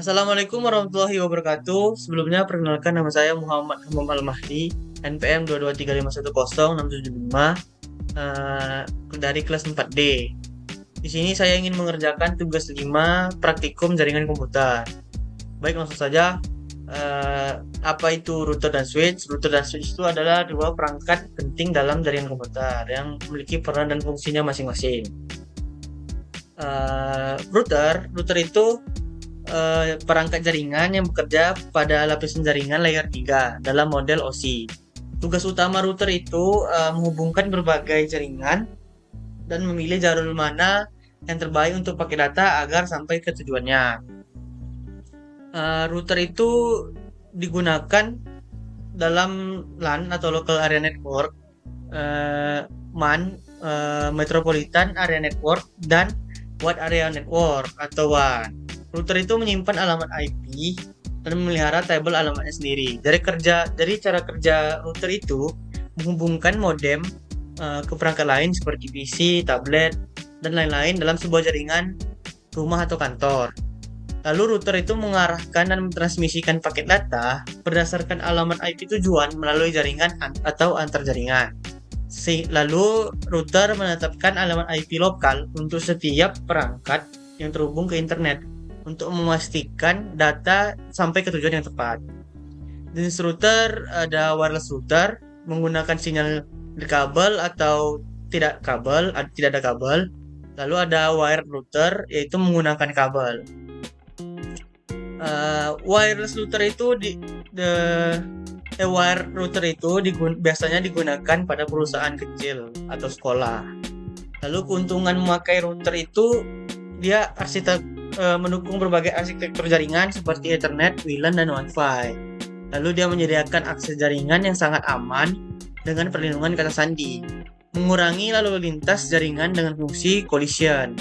Assalamualaikum warahmatullahi wabarakatuh. Sebelumnya perkenalkan nama saya Muhammad Hamam Al-Mahdi, NPM 223510675 dari kelas 4D. Di sini saya ingin mengerjakan tugas 5 praktikum jaringan komputer. Baik, langsung saja. Apa itu router dan switch? Router dan switch itu adalah dua perangkat penting dalam jaringan komputer yang memiliki peran dan fungsinya masing-masing. Router itu perangkat jaringan yang bekerja pada lapisan jaringan layer 3 dalam model OSI. Tugas utama router itu menghubungkan berbagai jaringan dan memilih jalur mana yang terbaik untuk pakai data agar sampai ke tujuannya. Router itu digunakan dalam LAN atau Local Area Network, MAN, Metropolitan Area Network, dan Wide Area Network atau WAN. Router itu menyimpan alamat IP dan memelihara tabel alamatnya sendiri. Dari cara kerja router itu menghubungkan modem ke perangkat lain seperti PC, tablet, dan lain-lain dalam sebuah jaringan rumah atau kantor. Lalu router itu mengarahkan dan mentransmisikan paket data berdasarkan alamat IP tujuan melalui jaringan atau antar jaringan. Lalu router menetapkan alamat IP lokal untuk setiap perangkat yang terhubung ke internet untuk memastikan data sampai ke tujuan yang tepat. Jenis router ada wireless router menggunakan sinyal kabel atau tidak ada kabel. Lalu ada wired router yaitu menggunakan kabel. Wireless router itu wired router itu biasanya digunakan pada perusahaan kecil atau sekolah. Lalu keuntungan memakai router itu dia mendukung berbagai arsitektur jaringan seperti Ethernet, WLAN, dan Wi-Fi. Lalu dia menyediakan akses jaringan yang sangat aman dengan perlindungan kata sandi, mengurangi lalu lintas jaringan dengan fungsi collision,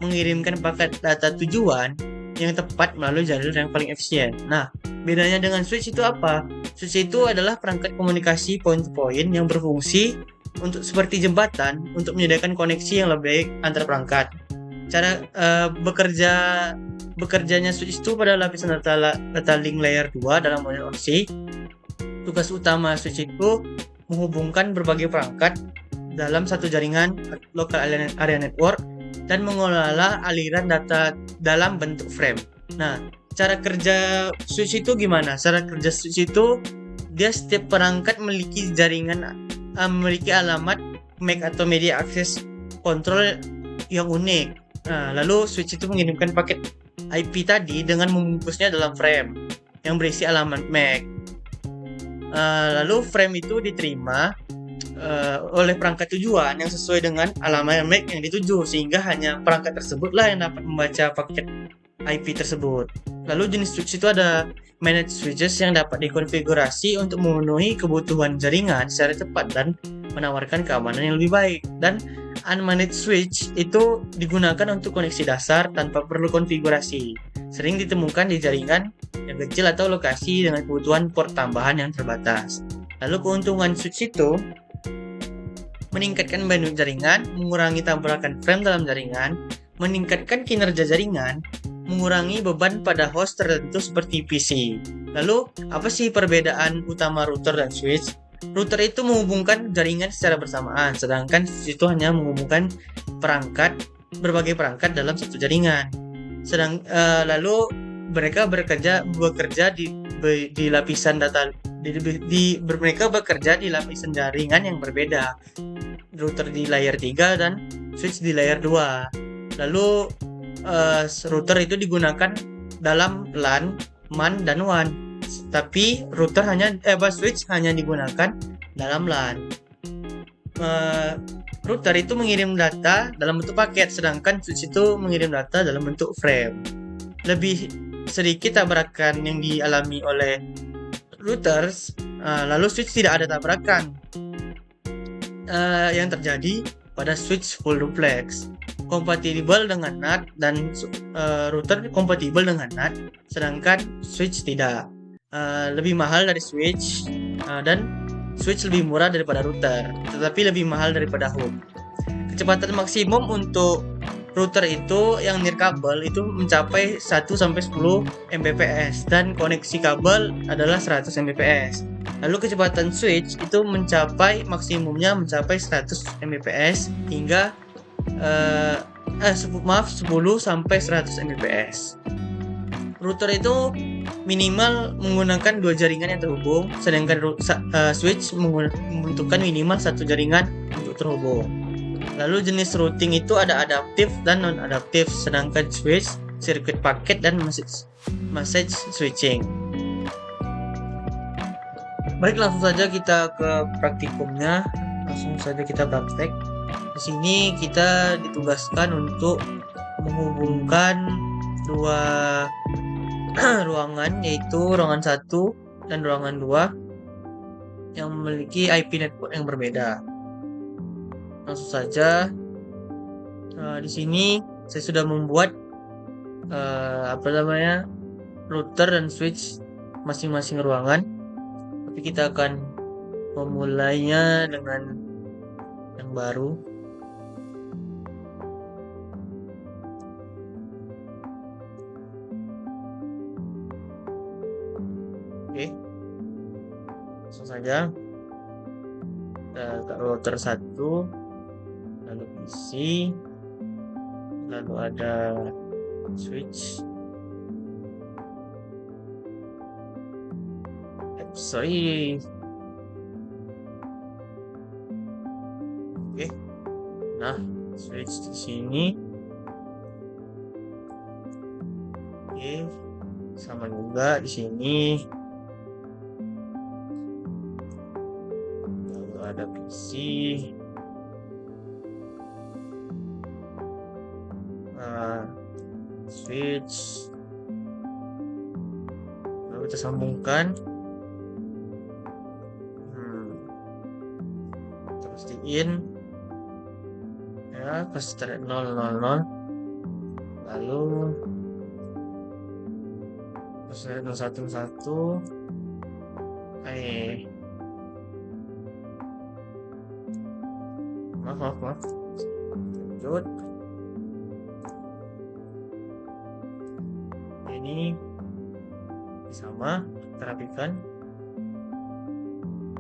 mengirimkan paket data tujuan yang tepat melalui jalur yang paling efisien. Nah, bedanya dengan switch itu apa? Switch itu adalah perangkat komunikasi point-to-point yang berfungsi seperti jembatan untuk menyediakan koneksi yang lebih baik antar perangkat. Cara bekerjanya switch itu pada lapisan data link layer 2 dalam model OSI. Tugas utama switch itu menghubungkan berbagai perangkat dalam satu jaringan local area network dan mengelola aliran data dalam bentuk frame. Nah, cara kerja switch itu gimana? Cara kerja switch itu dia setiap perangkat memiliki memiliki alamat MAC atau media access control yang unik. Nah, lalu switch itu mengirimkan paket IP tadi dengan membungkusnya dalam frame yang berisi alamat MAC. Lalu frame itu diterima oleh perangkat tujuan yang sesuai dengan alamat MAC yang dituju, sehingga hanya perangkat tersebutlah yang dapat membaca paket IP tersebut. Lalu jenis switch itu ada managed switches yang dapat dikonfigurasi untuk memenuhi kebutuhan jaringan secara cepat dan menawarkan keamanan yang lebih baik. Dan unmanaged switch itu digunakan untuk koneksi dasar tanpa perlu konfigurasi. Sering ditemukan di jaringan yang kecil atau lokasi dengan kebutuhan port tambahan yang terbatas. Lalu keuntungan switch itu meningkatkan bandwidth jaringan, mengurangi tabrakan frame dalam jaringan, meningkatkan kinerja jaringan, mengurangi beban pada host tertentu seperti PC. Lalu, apa sih perbedaan utama router dan switch? Router itu menghubungkan jaringan secara bersamaan, sedangkan switch itu hanya menghubungkan berbagai perangkat dalam satu jaringan. Lalu mereka bekerja di lapisan data. Mereka bekerja di lapisan jaringan yang berbeda. Router di layer 3 dan switch di layer 2. Lalu router itu digunakan dalam LAN, MAN, dan WAN. Tapi switch hanya digunakan dalam LAN. Router itu mengirim data dalam bentuk paket, sedangkan switch itu mengirim data dalam bentuk frame. Lebih sedikit tabrakan yang dialami oleh routers, lalu switch tidak ada tabrakan yang terjadi pada switch full duplex, kompatibel dengan NAT, dan router kompatibel dengan NAT, sedangkan switch tidak. Lebih mahal dari switch, dan switch lebih murah daripada router, tetapi lebih mahal daripada home. Kecepatan maksimum untuk router itu yang nirkabel itu mencapai 1 sampai 10 Mbps dan koneksi kabel adalah 100 Mbps. Lalu kecepatan switch itu maksimumnya mencapai 100 Mbps hingga 10 sampai 100 Mbps. Router itu minimal menggunakan 2 jaringan yang terhubung, sedangkan switch membutuhkan minimal 1 jaringan untuk terhubung. Lalu jenis routing itu ada adaptif dan non-adaptif, sedangkan switch, circuit paket, dan message switching. Baik, langsung saja kita ke praktikumnya. Langsung saja kita praktek. Di sini kita ditugaskan untuk menghubungkan dua ruangan, yaitu ruangan 1 dan ruangan 2 yang memiliki IP network yang berbeda. Langsung saja, di sini saya sudah membuat router dan switch masing-masing ruangan. Tapi kita akan memulainya dengan yang baru. Oke, langsung saja kita ke router 1, lalu PC, lalu ada switch. Sorry. Oke. Nah, switch di sini. Oke. Sama juga di sini. Lalu ada PC. Switch. Lalu kita sambungkan. Pastiin ya, start 000, lalu start 011. Maaf lanjut. Ini sama kita rapikan.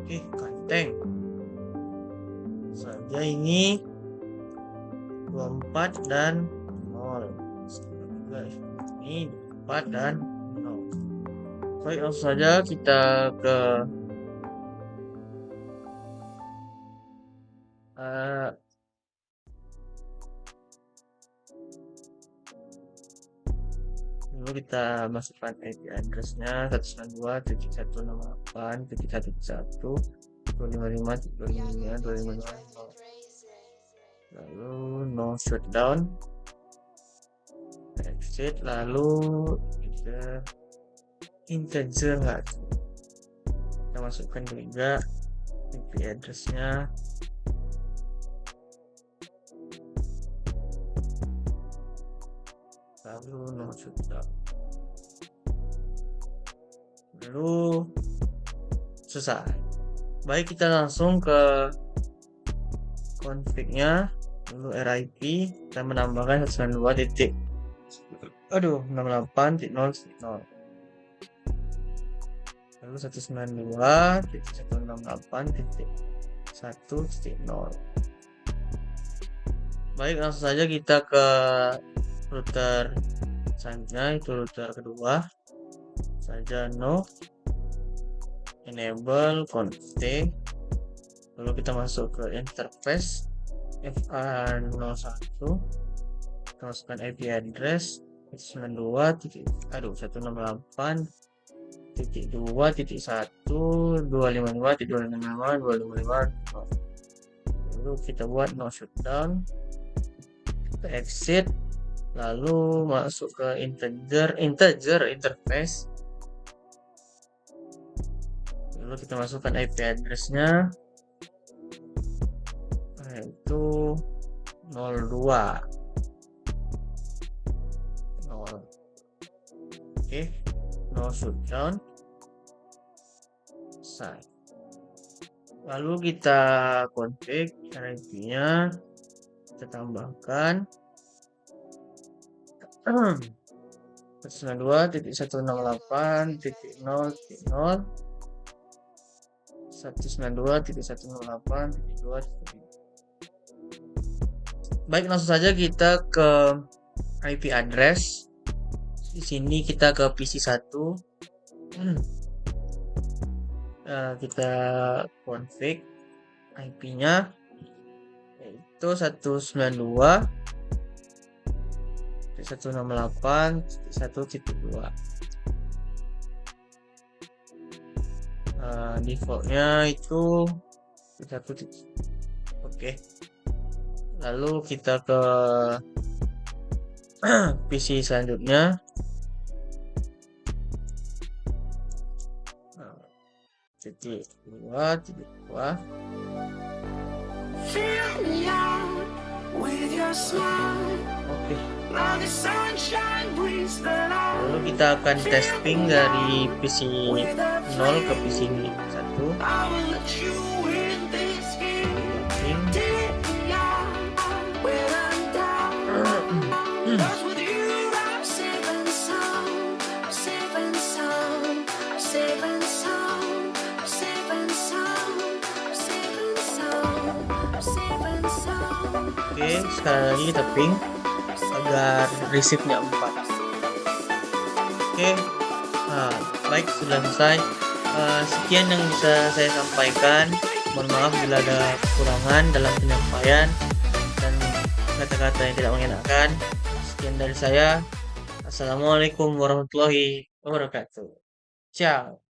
Oke, ganteng saja. Ini 24 dan 0. Ini 24 dan 0. Baik, langsung saja kita ke dulu kita masukkan IP address-nya 192.168.1.1.255.255. Lalu no shutdown, exit, lalu kita integer kita masukkan juga IP address-nya. Lalu no shutdown, lalu selesai. Baik, kita langsung ke config-nya. Dulu RIP kita menambahkan 192.0.0, lalu 192.168.1.0. Baik, langsung saja kita ke router selanjutnya, itu router kedua saja. No enable config, lalu kita masuk ke interface FA01, kita masukkan IP address 192.1.2.1.255.255. lalu kita buat no shutdown, kita exit, lalu masuk ke integer interface, lalu kita masukkan IP address-nya, yaitu 02. Oke, no shutdown, selesai. Lalu kita config RIP-nya, kita tambahkan 192.168.0.0 192.168.2. Baik, langsung saja kita ke IP address. Di sini kita ke PC 1. Kita config IP-nya yaitu 192.168.1.2. Defaultnya itu 1. Oke. Lalu kita ke PC selanjutnya. Titik 2. Oke. Lalu kita akan testing dari PC 0 ke PC 1. Oke, sekali lagi kita ping agar receive-nya 4. Oke, baik, sudah selesai. Sekian yang bisa saya sampaikan. Mohon maaf bila ada kekurangan dalam penyampaian dan kata-kata yang tidak mengenakan. Sekian dari saya. Assalamualaikum warahmatullahi wabarakatuh. Ciao.